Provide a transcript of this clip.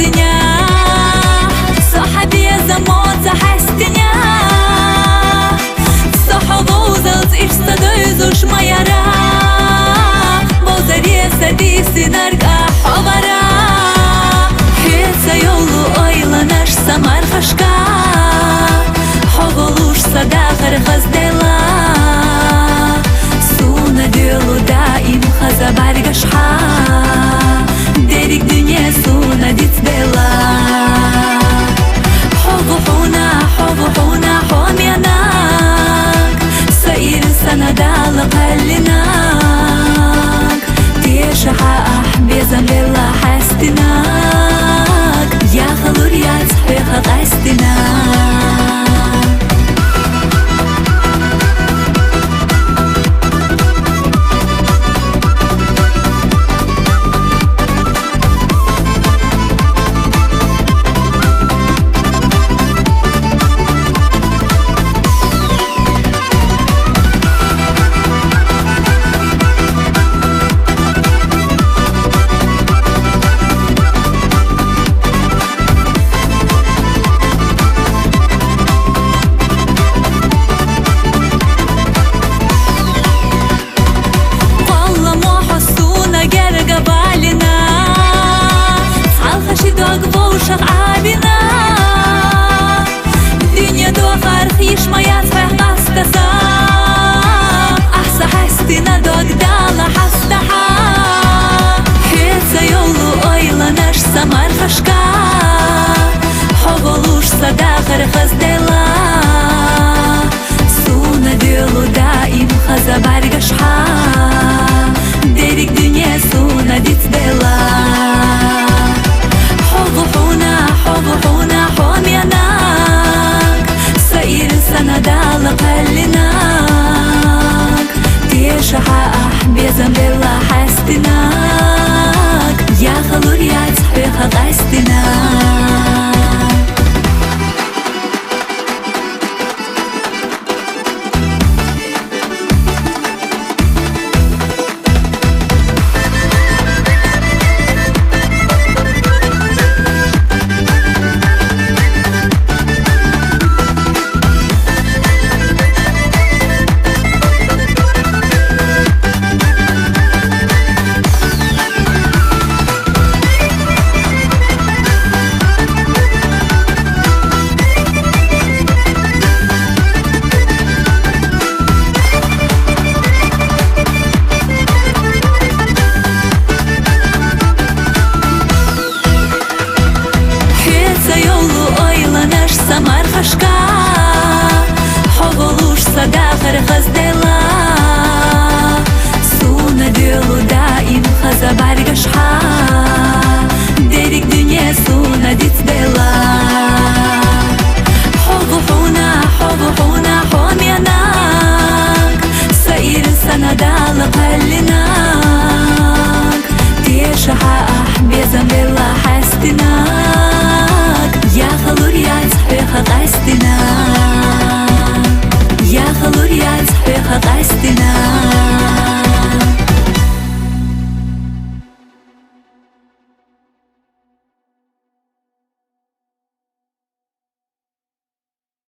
زينيا صحابي زموت حستنيا صحابو زلت إشتدوزوش مايرا بوزاري سديسي نرقى حوارا هيتsa yolu oylanash samar fashka Hovolush sadaqar ghazdela Suna dilu daim khaza bargashha Derik dunye suna ditbela Hovuhuna homyanak Sair sanadala qallinak Teshaha ahbezan bella hastinak يا خلور يا صحيح غاستنا Samar fashka Hovolush sadaqar ghazdela Suna dilu daim khaza bargashha Derik dunye suna ditbela Hovuhuna homyanak Sair sanadala qallinak Teshaha ahbezan bella hastinak